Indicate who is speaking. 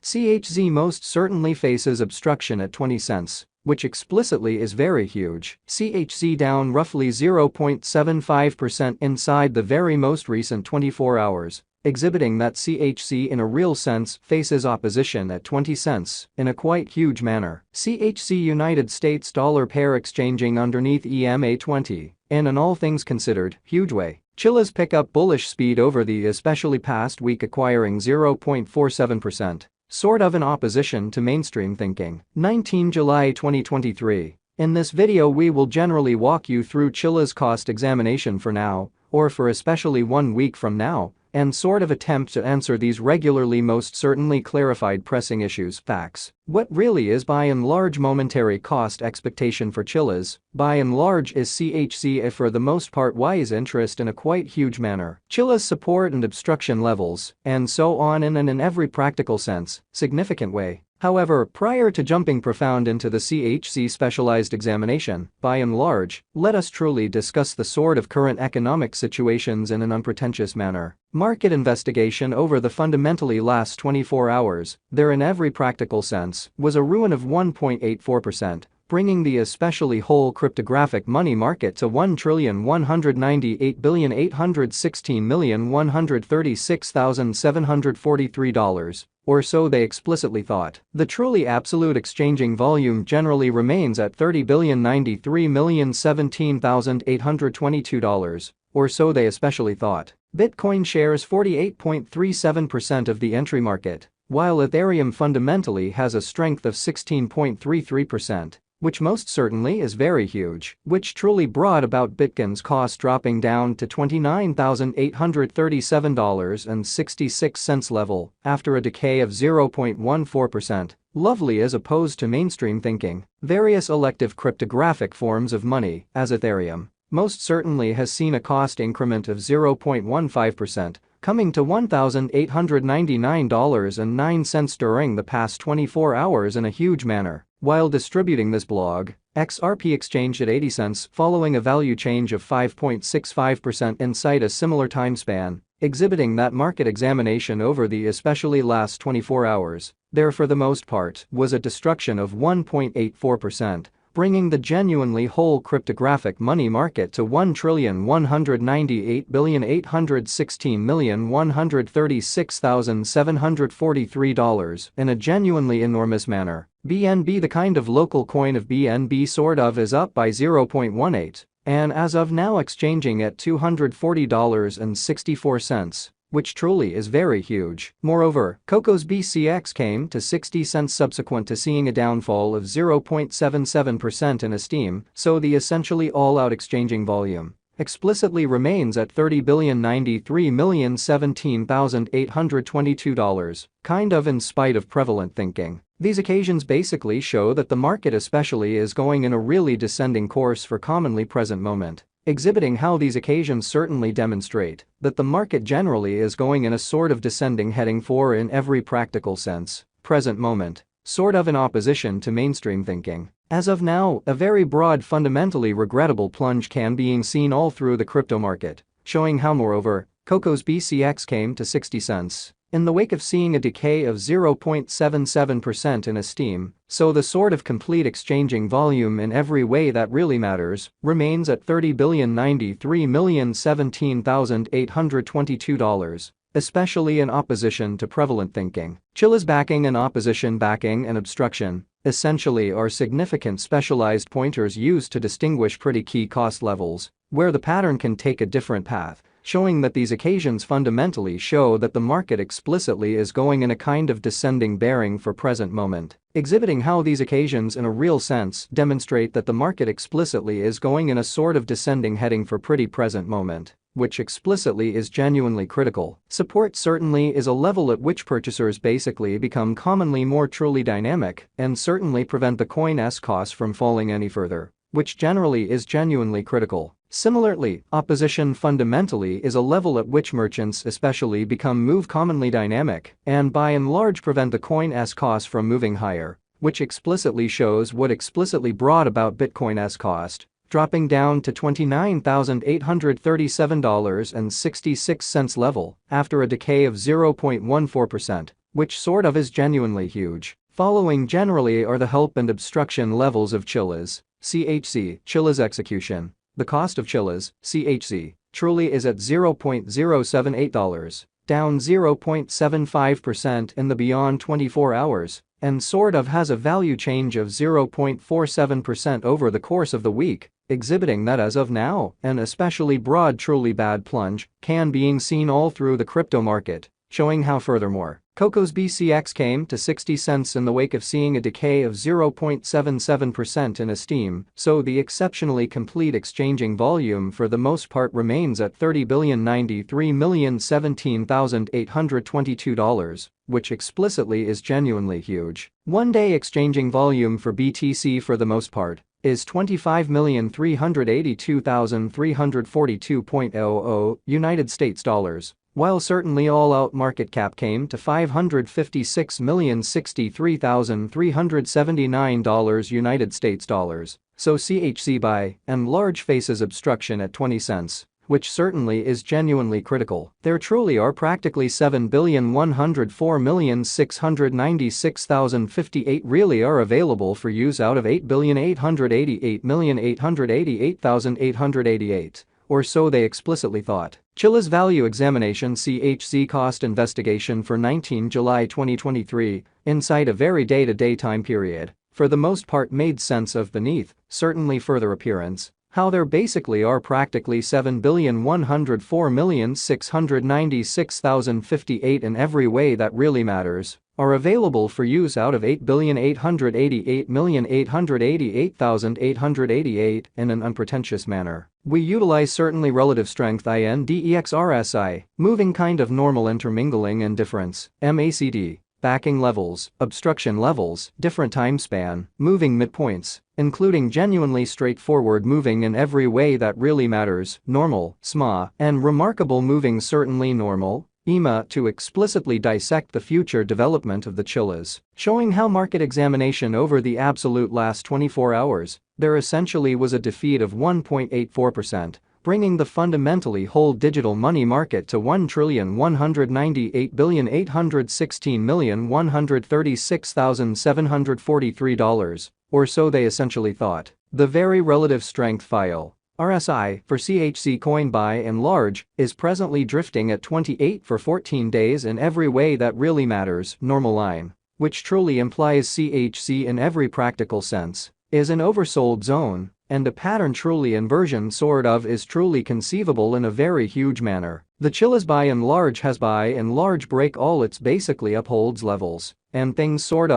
Speaker 1: CHZ most certainly faces obstruction at 20 cents, which explicitly is very huge. CHZ down roughly 0.75% inside the very most recent 24 hours, exhibiting that CHZ in a real sense faces opposition at 20 cents in a quite huge manner. CHZ United States dollar pair exchanging underneath EMA 20 in an all things considered huge way. Chilliz pick up bullish speed over the especially past week, acquiring 0.47%. Sort of in opposition to mainstream thinking. 19 July 2023. In this video we will generally walk you through Chilliz cost examination for now, or for especially 1 week from now, and sort of attempt to answer these regularly most certainly clarified pressing issues, facts. What really is by and large momentary cost expectation for Chilliz, by and large is CHZ if for the most part wise interest in a quite huge manner. Chilliz support and obstruction levels, and so on in every practical sense, significant way. However, prior to jumping profound into the CHZ specialized examination, by and large, let us truly discuss the sort of current economic situations in an unpretentious manner. Market investigation over the fundamentally last 24 hours, there in every practical sense, was a ruin of 1.84%. Bringing the especially whole cryptographic money market to $1,198,816,136,743, or so they explicitly thought. The truly absolute exchanging volume generally remains at $30,093,017,822, or so they especially thought. Bitcoin shares 48.37% of the entry market, while Ethereum fundamentally has a strength of 16.33%. Which most certainly is very huge, which truly brought about Bitcoin's cost dropping down to $29,837.66 level after a decay of 0.14%, lovely as opposed to mainstream thinking. Various elective cryptographic forms of money, as Ethereum, most certainly has seen a cost increment of 0.15%, coming to $1,899.09 during the past 24 hours in a huge manner. While distributing this blog, XRP exchanged at 80 cents following a value change of 5.65% inside a similar time span, exhibiting that market examination over the especially last 24 hours, there for the most part was a destruction of 1.84%. Bringing the genuinely whole cryptographic money market to $1,198,816,136,743 in a genuinely enormous manner. BNB, the kind of local coin of BNB sort of, is up by 0.18 and as of now exchanging at $240.64. Which truly is very huge. Moreover, Coco's BCX came to 60 cents subsequent to seeing a downfall of 0.77% in esteem, so the essentially all-out exchanging volume explicitly remains at $30,093,017,822, kind of in spite of prevalent thinking. These occasions basically show that the market especially is going in a really descending course for commonly present moment. Exhibiting how these occasions certainly demonstrate that the market generally is going in a sort of descending heading for in every practical sense, present moment, sort of in opposition to mainstream thinking. As of now, a very broad fundamentally regrettable plunge can being seen all through the crypto market, showing how moreover, Coco's BCX came to 60 cents. In the wake of seeing a decay of 0.77% in esteem, so the sort of complete exchanging volume in every way that really matters remains at $30,093,017,822, especially in opposition to prevalent thinking. Chilliz backing and opposition backing and obstruction essentially are significant specialized pointers used to distinguish pretty key cost levels, where the pattern can take a different path, showing that these occasions fundamentally show that the market explicitly is going in a kind of descending bearing for present moment. Exhibiting how these occasions in a real sense demonstrate that the market explicitly is going in a sort of descending heading for pretty present moment, which explicitly is genuinely critical. Support certainly is a level at which purchasers basically become commonly more truly dynamic and certainly prevent the coin's cost from falling any further, which generally is genuinely critical. Similarly, opposition fundamentally is a level at which merchants especially move commonly dynamic and by and large prevent the coin's cost from moving higher, which explicitly shows what explicitly brought about Bitcoin's cost dropping down to $29,837.66 level after a decay of 0.14%, which sort of is genuinely huge. Following generally are the help and obstruction levels of Chilliz, CHZ, Chilliz execution. The cost of Chilliz, CHZ, truly is at $0.078, down 0.75% in the beyond 24 hours, and sort of has a value change of 0.47% over the course of the week, exhibiting that as of now, an especially broad truly bad plunge can being seen all through the crypto market, showing how furthermore, Coco's BCX came to 60 cents in the wake of seeing a decay of 0.77% in esteem, so the exceptionally complete exchanging volume for the most part remains at $30,093,017,822, which explicitly is genuinely huge. One-day exchanging volume for BTC for the most part is $25,382,342.00 United States dollars. While certainly all-out market cap came to $556,063,379 United States dollars, so CHZ by and large faces obstruction at 20 cents, which certainly is genuinely critical. There truly are practically 7,104,696,058 really are available for use out of 8,888,888,888. Or so they explicitly thought. Chilliz Value Examination CHZ Cost Investigation for 19 July 2023, inside a very day-to-day time period, for the most part made sense of beneath, certainly further appearance, how there basically are practically 7,104,696,058 in every way that really matters, are available for use out of 8,888,888,888 in an unpretentious manner. We utilize certainly relative strength INDEX RSI, moving kind of normal intermingling and difference, MACD, backing levels, obstruction levels, different time span, moving midpoints, including genuinely straightforward moving in every way that really matters, normal, SMA, and remarkable moving certainly normal, EMA to explicitly dissect the future development of the Chilliz, showing how market examination over the absolute last 24 hours, there essentially was a defeat of 1.84%, bringing the fundamentally whole digital money market to $1,198,816,136,743, or so they essentially thought. The very relative strength file, RSI, for CHZ coin by and large, is presently drifting at 28 for 14 days in every way that really matters, normal line, which truly implies CHZ in every practical sense, is an oversold zone, and a pattern truly inversion sort of is truly conceivable in a very huge manner. The Chilliz by and large has by and large break all its basically upholds levels, and things sort of